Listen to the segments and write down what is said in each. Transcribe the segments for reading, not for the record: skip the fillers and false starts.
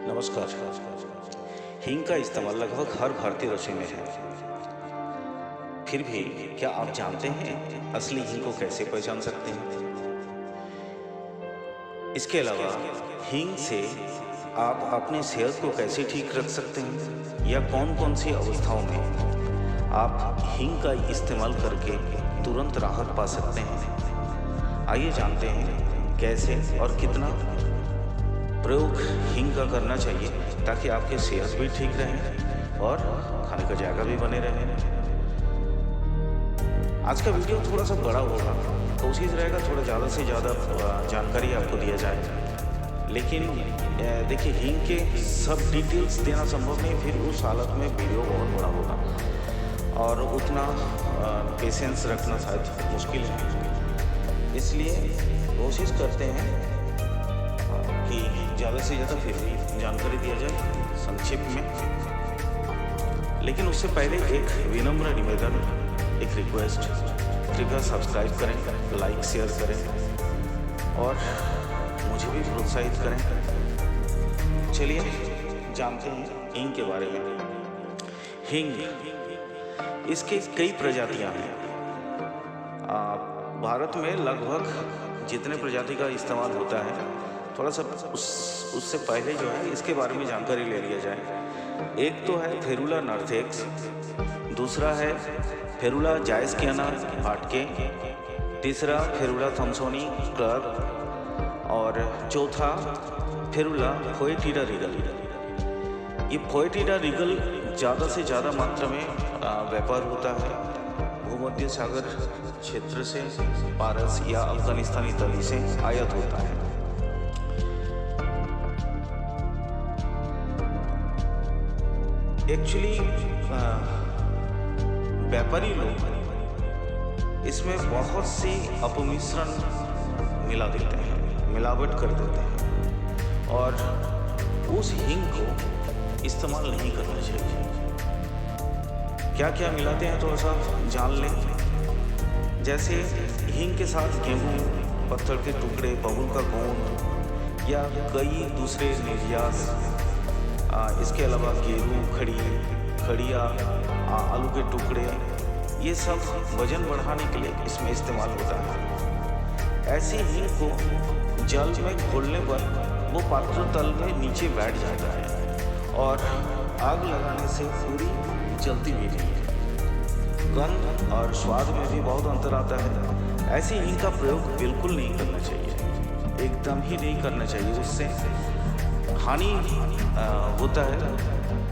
नमस्कार। हींग का इस्तेमाल लगभग हर भारतीय रसोई में है। फिर भी क्या आप जानते हैं असली हींग को कैसे पहचान सकते हैं? इसके अलावा हींग से आप अपनी सेहत को कैसे ठीक रख सकते हैं या कौन कौन सी अवस्थाओं में आप हींग का इस्तेमाल करके तुरंत राहत पा सकते हैं। आइए जानते हैं कैसे और कितना प्रयोग हींग का करना चाहिए ताकि आपकी सेहत भी ठीक रहे और खाने का जायका भी बने रहे। आज का वीडियो थोड़ा सा बड़ा होगा, कोशिश रहेगा थोड़ा ज़्यादा से ज़्यादा जानकारी आपको दिया जाए, लेकिन देखिए हींग के सब डिटेल्स देना संभव नहीं, फिर उस हालत में वीडियो बहुत बड़ा होगा और उतना पेशेंस रखना शायद मुश्किल है। इसलिए कोशिश करते हैं कि ज़्यादा से ज़्यादा फिर भी जानकारी दिया जाए संक्षेप में। लेकिन उससे पहले एक विनम्र निवेदन, एक रिक्वेस्ट, कृपया सब्सक्राइब करें, लाइक शेयर करें और मुझे भी प्रोत्साहित करें। चलिए जानते हैं हींग के बारे में। हींग, इसके कई प्रजातियां हैं। भारत में लगभग जितने प्रजाति का इस्तेमाल होता है, थोड़ा सा उससे पहले जो है इसके बारे में जानकारी ले लिया जाए। एक तो है फेरुला नर्थेक्स, दूसरा है फेरुला जायस्कियाना भाटके, तीसरा फेरुला थॉम्सोनी क्लर्क और चौथा फेरुला फोएटिडा रीगल। ये फोएटिडा रीगल ज़्यादा से ज़्यादा मात्रा में व्यापार होता है भूमध्य सागर क्षेत्र से, पारस या अफगानिस्तानी तली से आयात होता है। एक्चुअली व्यापारी लोग इसमें बहुत सी अपमिश्रण मिला देते हैं, मिलावट कर देते हैं और उस हींग को इस्तेमाल नहीं करना चाहिए। क्या क्या मिलाते हैं थोड़ा सा जान लें। जैसे हींग के साथ गेहूँ, पत्थर के टुकड़े, बबूल का गोंद या कई दूसरे निर्यास, इसके अलावा गेहूँ, खड़िया, आलू के टुकड़े, ये सब वजन बढ़ाने के लिए इसमें इस्तेमाल होता है। ऐसी हींग को जल में घोलने पर वो पात्र तल में नीचे बैठ जाता है और आग लगाने से पूरी जलती भी नहीं है। गंध और स्वाद में भी बहुत अंतर आता है। ऐसी हींग का प्रयोग बिल्कुल नहीं करना चाहिए, एकदम ही नहीं करना चाहिए। उससे हानि होता है,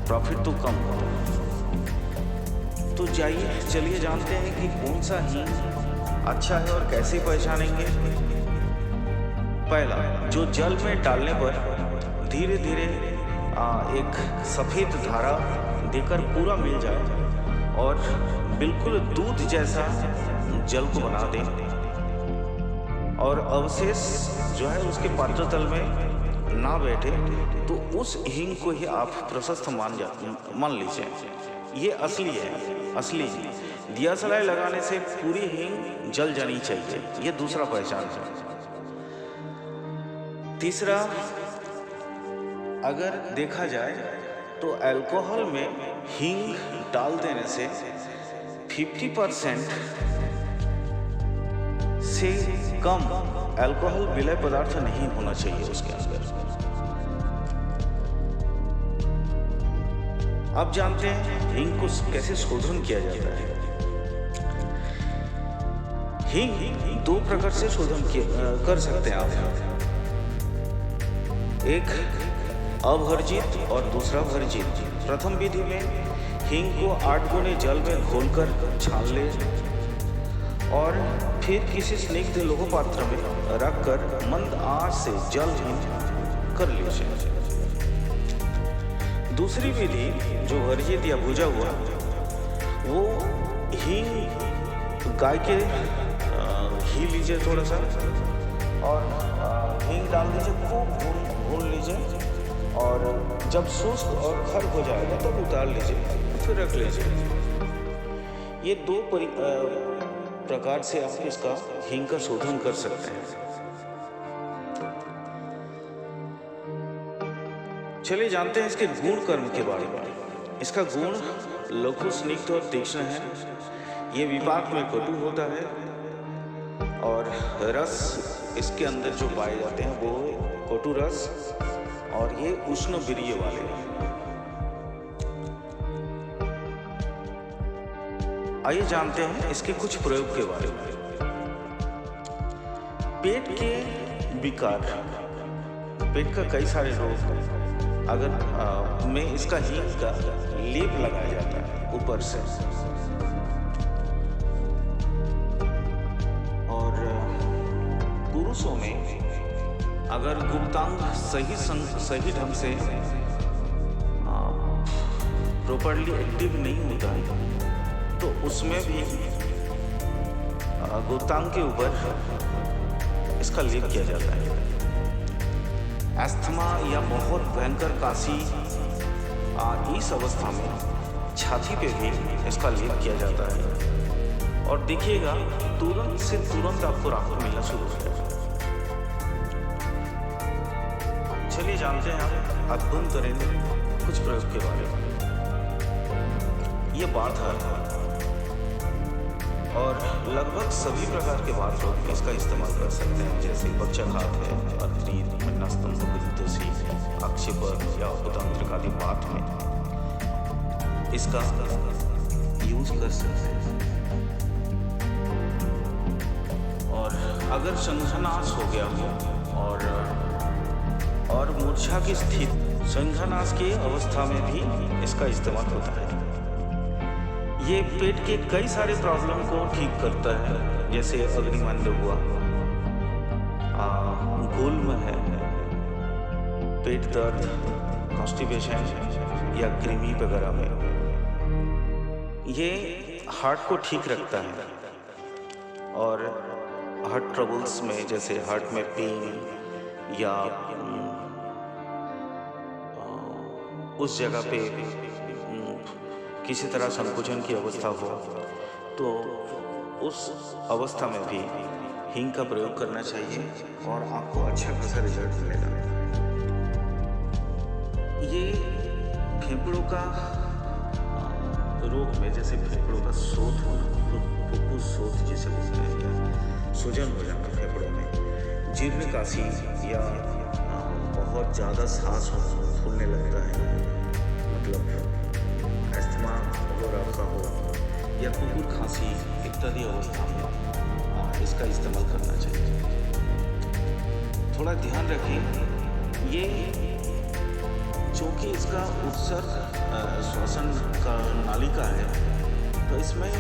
प्रॉफिट तो कम होता है। तो चलिए जानते हैं कि कौन सा हींग अच्छा है और कैसे पहचानेंगे। पहला, जो जल में डालने पर धीरे धीरे एक सफ़ेद धारा देकर पूरा मिल जाए और बिल्कुल दूध जैसा जल को बना दे और अवशेष जो है उसके पात्र तल में ना बैठे, तो उस हींग को ही आप प्रशस्त मान लीजिए। ये असली है। असली दिया सलाई लगाने से पूरी हींग जल जानी चाहिए, ये दूसरा पहचान है। तीसरा, अगर देखा जाए तो अल्कोहल में हींग डाल देने से 50% से कम अल्कोहल विलय पदार्थ नहीं होना चाहिए उसके अंदर। अब जानते हैं हींग को कैसे शोधन किया जाता है। हींग दो प्रकार से शोधन कर सकते हैं आप। एक अभर्जित और दूसरा भर्जित। प्रथम विधि में हींग को 8 गुने जल में घोलकर छान ले और फिर किसी स्निग्ध लोह पात्र में रखकर मंद आंच से जल हींग कर लीजिए। दूसरी विधि जो वर्जित या भुजा हुआ, वो हींग गाय के घी लीजिए थोड़ा सा और हींग डाल दीजिए, खूब भून लीजिए और जब शुष्क और खर हो जाएगा तब उतार लीजिए, फिर रख लीजिए। ये दो प्रकार से आप इसका हींग का शोधन कर सकते हैं। चलिए जानते हैं इसके गुण कर्म के बारे में। इसका गुण लघु, स्निग्ध और तीक्ष्ण है। ये विपाक में कटु होता है और रस इसके अंदर जो पाए जाते हैं वो कटु रस, और ये उष्ण वीर्य वाले हैं। आइए जानते हैं इसके कुछ प्रयोग के बारे में। पेट के विकार, पेट का कई सारे रोग अगर में इसका हींग का लेप लगाया जाता है ऊपर से, और पुरुषों में अगर गुप्तांग सही ढंग से प्रॉपर्ली एक्टिव नहीं होता है तो उसमें भी गुप्तांग के ऊपर इसका लेप किया जाता है। अस्थमा या बहुत भयंकर काशी, इस अवस्था में छाती पे भी इसका लेप किया जाता है और देखिएगा तुरंत से तुरंत आपको राहत मिलना शुरू हो जाएगा। चलिए जानते हैं हम अभ्यंतरीण कुछ प्रयोग के बारे में। ये बात है और लगभग सभी प्रकार के बात लोग इसका इस्तेमाल कर सकते हैं, जैसे पक्षाघात है, अत्रि, मन्नास्तंभ, विद्युषी, आक्षेपर या उपतंत्र आदि बात में इसका यूज कर सकते हैं। और अगर संघनाश हो गया हो और मूर्छा की स्थिति, संघनाश की अवस्था में भी इसका इस्तेमाल होता है। ये पेट के कई सारे प्रॉब्लम को ठीक करता है, जैसे अग्निमंड हुआ, गुल्म है, पेट दर्द, कॉन्स्टिपेशन या कृमि वगैरह में। ये हार्ट को ठीक रखता है और हार्ट ट्रबल्स में, जैसे हार्ट में पेन या उस जगह पे किसी तरह संकुचन की अवस्था हो तो उस अवस्था में भी हींग का प्रयोग करना चाहिए और आपको अच्छा खासा रिजल्ट मिलेगा। ये फेफड़ों का रोग में, जैसे फेफड़ों का शोथ होना, फुफ्फुस शोथ जिसे बोलते हैं, या सूजन हो जाना फेफड़ों में, जीर्णकाशी या बहुत ज़्यादा सांस फूलने लगता है, मतलब अस्थमा वगैरह का हो, या कुकुर खांसी इत्यादि अवस्था में इसका इस्तेमाल करना चाहिए। थोड़ा ध्यान रखें, ये चूँकि इसका उत्सर्ग श्वसन का नालिका है तो इसमें,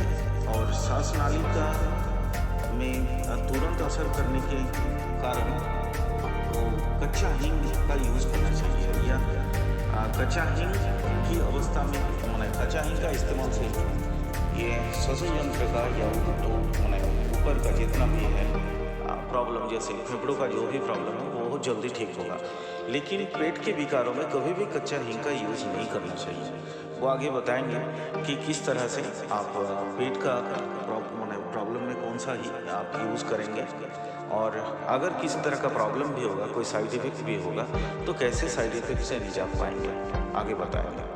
और सांस नालिका में तुरंत असर करने के कारण वो कच्चा हींग का यूज़ करना चाहिए, या कच्चा हींग की अवस्था में कच्चा हींग का इस्तेमाल से ये श्वसन यंत्र का या तो ऊपर का जितना भी है प्रॉब्लम, जैसे फेफड़ों का जो भी प्रॉब्लम है वो बहुत जल्दी ठीक होगा। लेकिन पेट के विकारों में कभी भी कच्चा हींग का यूज़ नहीं करना चाहिए। वो आगे बताएंगे कि किस तरह से आप पेट का प्रॉब्लम में कौन सा ही आप यूज़ करेंगे, और अगर किसी तरह का प्रॉब्लम भी होगा, कोई साइड इफेक्ट भी होगा तो कैसे साइड इफेक्ट से निजात पाएंगे, आगे बताएंगे।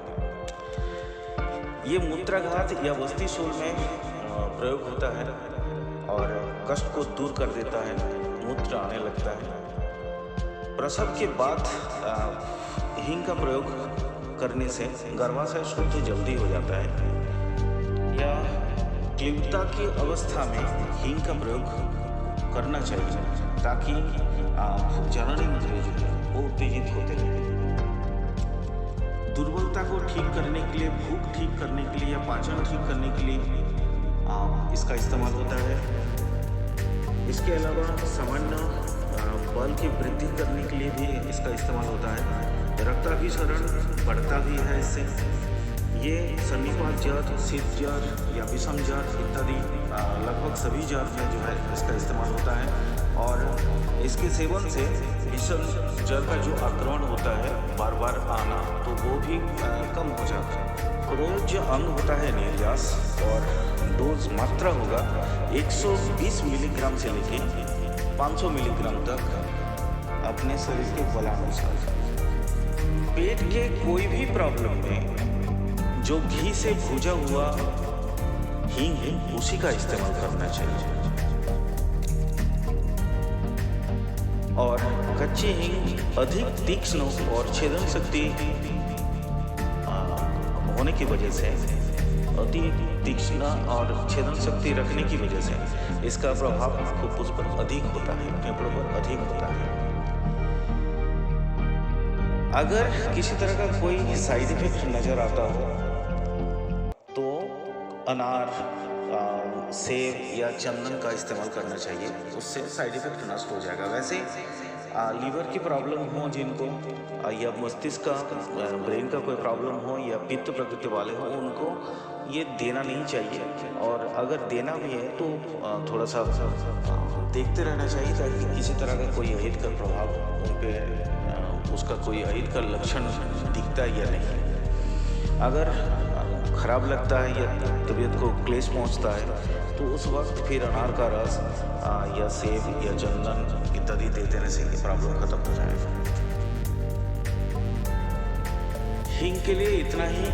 ये मूत्राघात या वस्ती शूल में प्रयोग होता है और कष्ट को दूर कर देता है, मूत्र आने लगता है। प्रसव के बाद हींग का प्रयोग करने से गर्भाशय शुद्ध जल्दी हो जाता है, या क्लिप्ता की अवस्था में हींग का प्रयोग करना चाहिए ताकि जनन इंद्रिय जो है वो उत्तेजित होते रहे। दुर्बलता को ठीक करने के लिए, भूख ठीक करने के लिए या पाचन ठीक करने के लिए इसका इस्तेमाल होता है। इसके अलावा सामान्य बल की वृद्धि करने के लिए भी इसका इस्तेमाल होता है। रक्ताभिसरण बढ़ता भी है इससे। ये सन्निपात ज्वर, शीत ज्वर या विषम ज्वर इत्यादि लगभग सभी ज्वर में जो है इसका इस्तेमाल होता है, और इसके सेवन से विषम ज्वर का जो आक्रमण होता है बार बार आना, तो वो भी कम हो जाता है। प्रयोज्य अंग होता है निर्यास, और डोज मात्रा होगा 120 मिलीग्राम से लेके 500 मिलीग्राम तक अपने शरीर के बलानुसार। पेट के कोई भी प्रॉब्लम में जो घी से भुजा हुआ हींग है उसी का इस्तेमाल करना चाहिए। और कच्ची हींग अधिक तीक्ष्ण और छेदन शक्ति होने की वजह से, अति तीक्ष्ण और छेदन शक्ति रखने की वजह से इसका प्रभाव फुफ्फुस पर अधिक होता है, फेफड़ों पर अधिक होता है। अगर किसी तरह का कोई साइड इफेक्ट नज़र आता हो तो अनार, सेब या चंदन का इस्तेमाल करना चाहिए, उससे साइड इफेक्ट नष्ट हो जाएगा। वैसे लीवर की प्रॉब्लम हो जिनको, या मस्तिष्क का, ब्रेन का कोई प्रॉब्लम हो, या पित्त प्रकृति वाले हो, उनको ये देना नहीं चाहिए। और अगर देना भी है तो थोड़ा सा देखते रहना चाहिए ताकि किसी तरह का कोई अहितकर प्रभाव उन पर, उसका कोई अहितकर लक्षण दिखता है या नहीं। अगर खराब लगता है या तबीयत को क्लेश पहुंचता है तो उस वक्त फिर अनार का रस या सेब या चंदन इत्यादि दे देने से ये प्रॉब्लम खत्म हो जाएगा। हींग के लिए इतना ही।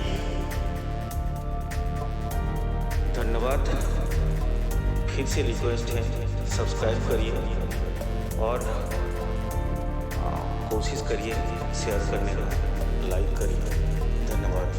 धन्यवाद। फिर से रिक्वेस्ट है, सब्सक्राइब करिए और कोशिश करिए शेयर करने का, लाइक करिए। धन्यवाद।